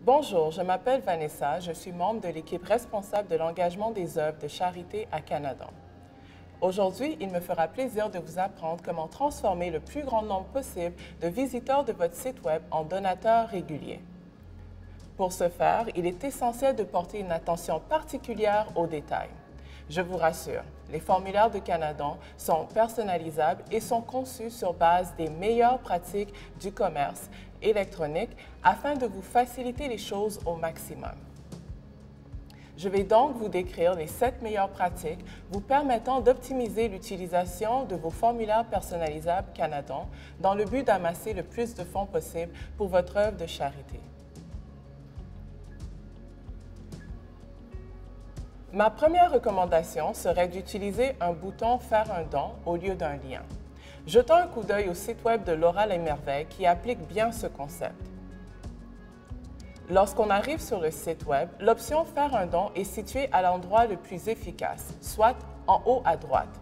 Bonjour, je m'appelle Vanessa, je suis membre de l'équipe responsable de l'engagement des œuvres de charité à Canadan. Aujourd'hui, il me fera plaisir de vous apprendre comment transformer le plus grand nombre possible de visiteurs de votre site Web en donateurs réguliers. Pour ce faire, il est essentiel de porter une attention particulière aux détails. Je vous rassure, les formulaires de Canadan sont personnalisables et sont conçus sur base des meilleures pratiques du commerce électronique afin de vous faciliter les choses au maximum. Je vais donc vous décrire les 7 meilleures pratiques vous permettant d'optimiser l'utilisation de vos formulaires personnalisables Canadan dans le but d'amasser le plus de fonds possible pour votre œuvre de charité. Ma première recommandation serait d'utiliser un bouton « Faire un don » au lieu d'un lien. Jetons un coup d'œil au site Web de Laura Les Merveilles qui applique bien ce concept. Lorsqu'on arrive sur le site Web, l'option « Faire un don » est située à l'endroit le plus efficace, soit en haut à droite.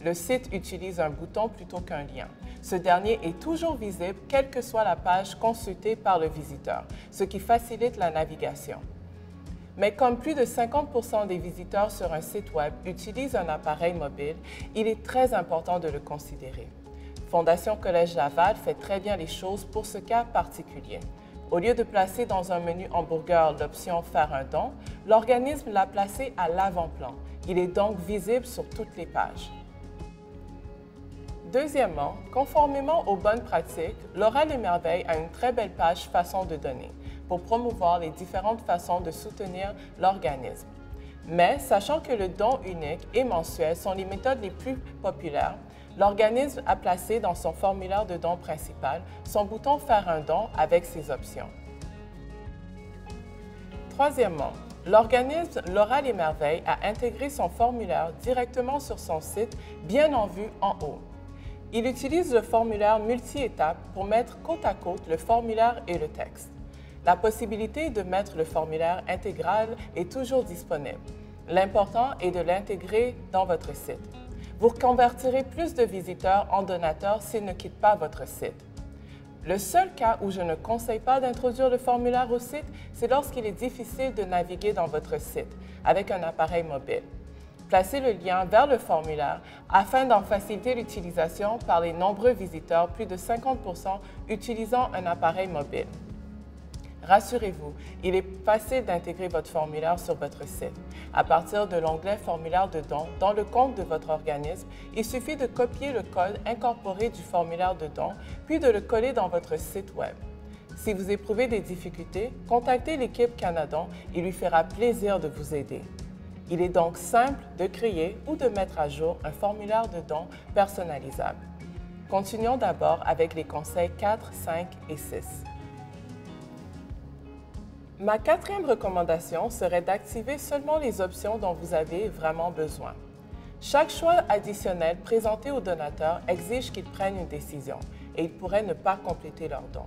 Le site utilise un bouton plutôt qu'un lien. Ce dernier est toujours visible, quelle que soit la page consultée par le visiteur, ce qui facilite la navigation. Mais comme plus de 50% des visiteurs sur un site Web utilisent un appareil mobile, il est très important de le considérer. Fondation Collège Laval fait très bien les choses pour ce cas particulier. Au lieu de placer dans un menu hamburger l'option « Faire un don », l'organisme l'a placé à l'avant-plan. Il est donc visible sur toutes les pages. Deuxièmement, conformément aux bonnes pratiques, Laura Les Merveilles a une très belle page Façon de donner pour promouvoir les différentes façons de soutenir l'organisme. Mais, sachant que le don unique et mensuel sont les méthodes les plus populaires, l'organisme a placé dans son formulaire de don principal son bouton « Faire un don » avec ses options. Troisièmement, l'organisme Laura Les Merveilles a intégré son formulaire directement sur son site, bien en vue en haut. Il utilise le formulaire multi-étapes pour mettre côte à côte le formulaire et le texte. La possibilité de mettre le formulaire intégral est toujours disponible. L'important est de l'intégrer dans votre site. Vous convertirez plus de visiteurs en donateurs s'ils ne quittent pas votre site. Le seul cas où je ne conseille pas d'introduire le formulaire au site, c'est lorsqu'il est difficile de naviguer dans votre site avec un appareil mobile. Placez le lien vers le formulaire afin d'en faciliter l'utilisation par les nombreux visiteurs, plus de 50% utilisant un appareil mobile. Rassurez-vous, il est facile d'intégrer votre formulaire sur votre site. À partir de l'onglet « Formulaire de don » dans le compte de votre organisme, il suffit de copier le code incorporé du formulaire de don, puis de le coller dans votre site Web. Si vous éprouvez des difficultés, contactez l'équipe Canadan, il lui fera plaisir de vous aider. Il est donc simple de créer ou de mettre à jour un formulaire de don personnalisable. Continuons d'abord avec les conseils 4, 5 et 6. Ma quatrième recommandation serait d'activer seulement les options dont vous avez vraiment besoin. Chaque choix additionnel présenté aux donateurs exige qu'ils prennent une décision et ils pourraient ne pas compléter leur don.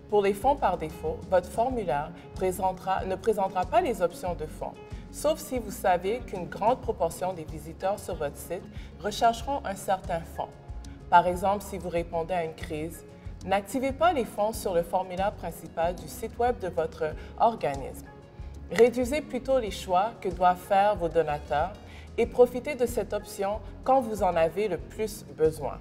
Pour les fonds par défaut, votre formulaire ne présentera pas les options de fonds, sauf si vous savez qu'une grande proportion des visiteurs sur votre site rechercheront un certain fonds. Par exemple, si vous répondez à une crise, n'activez pas les fonds sur le formulaire principal du site Web de votre organisme. Réduisez plutôt les choix que doivent faire vos donateurs et profitez de cette option quand vous en avez le plus besoin.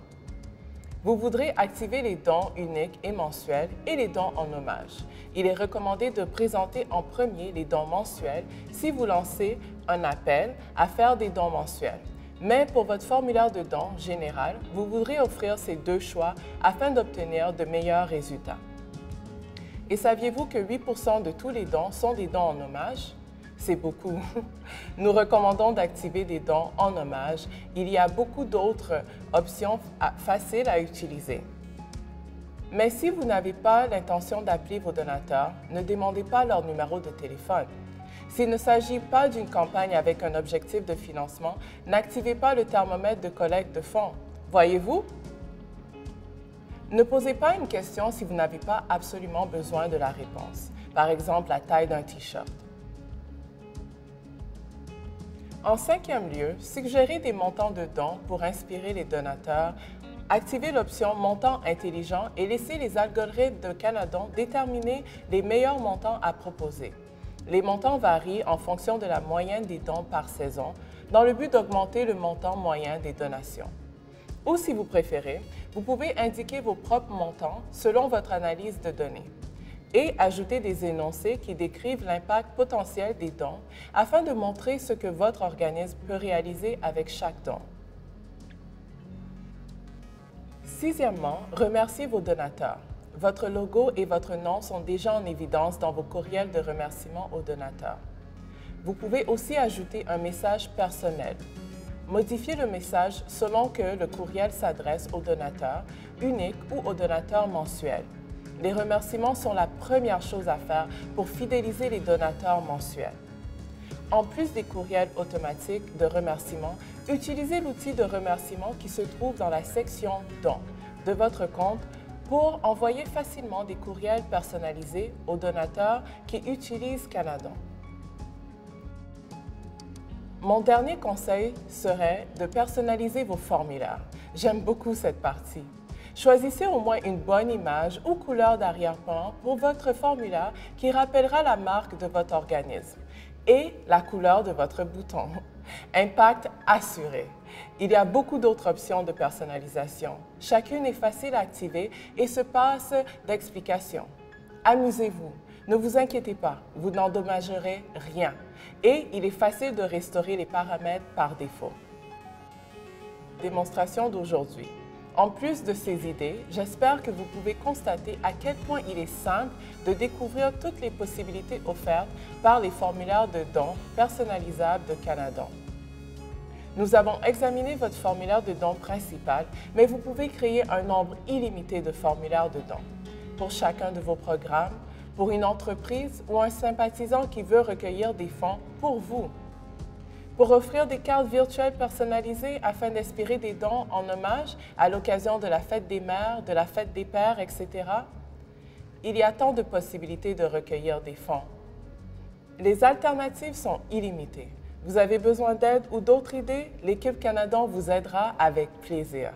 Vous voudrez activer les dons uniques et mensuels et les dons en hommage. Il est recommandé de présenter en premier les dons mensuels si vous lancez un appel à faire des dons mensuels. Mais pour votre formulaire de don général, vous voudrez offrir ces deux choix afin d'obtenir de meilleurs résultats. Et saviez-vous que 8% de tous les dons sont des dons en hommage? C'est beaucoup. Nous recommandons d'activer des dons en hommage. Il y a beaucoup d'autres options faciles à utiliser. Mais si vous n'avez pas l'intention d'appeler vos donateurs, ne demandez pas leur numéro de téléphone. S'il ne s'agit pas d'une campagne avec un objectif de financement, n'activez pas le thermomètre de collecte de fonds. Voyez-vous? Ne posez pas une question si vous n'avez pas absolument besoin de la réponse. Par exemple, la taille d'un T-shirt. En cinquième lieu, suggérez des montants de dons pour inspirer les donateurs Activez l'option Montant intelligent et laissez les algorithmes de Canadon déterminer les meilleurs montants à proposer. Les montants varient en fonction de la moyenne des dons par saison, dans le but d'augmenter le montant moyen des donations. Ou si vous préférez, vous pouvez indiquer vos propres montants selon votre analyse de données et ajouter des énoncés qui décrivent l'impact potentiel des dons afin de montrer ce que votre organisme peut réaliser avec chaque don. Sixièmement, remerciez vos donateurs. Votre logo et votre nom sont déjà en évidence dans vos courriels de remerciement aux donateurs. Vous pouvez aussi ajouter un message personnel. Modifiez le message selon que le courriel s'adresse au donateur unique ou au donateur mensuel. Les remerciements sont la première chose à faire pour fidéliser les donateurs mensuels. En plus des courriels automatiques de remerciement, utilisez l'outil de remerciement qui se trouve dans la section « Dons » de votre compte pour envoyer facilement des courriels personnalisés aux donateurs qui utilisent Canadon. Mon dernier conseil serait de personnaliser vos formulaires. J'aime beaucoup cette partie. Choisissez au moins une bonne image ou couleur d'arrière-plan pour votre formulaire qui rappellera la marque de votre organisme et la couleur de votre bouton. Impact assuré. Il y a beaucoup d'autres options de personnalisation. Chacune est facile à activer et se passe d'explications. Amusez-vous. Ne vous inquiétez pas, vous n'endommagerez rien. Et il est facile de restaurer les paramètres par défaut. Démonstration d'aujourd'hui. En plus de ces idées, j'espère que vous pouvez constater à quel point il est simple de découvrir toutes les possibilités offertes par les formulaires de dons personnalisables de Canadon. Nous avons examiné votre formulaire de dons principal, mais vous pouvez créer un nombre illimité de formulaires de dons pour chacun de vos programmes, pour une entreprise ou un sympathisant qui veut recueillir des fonds pour vous. Pour offrir des cartes virtuelles personnalisées afin d'inspirer des dons en hommage à l'occasion de la fête des mères, de la fête des pères, etc. Il y a tant de possibilités de recueillir des fonds. Les alternatives sont illimitées. Vous avez besoin d'aide ou d'autres idées? L'équipe Canadon vous aidera avec plaisir.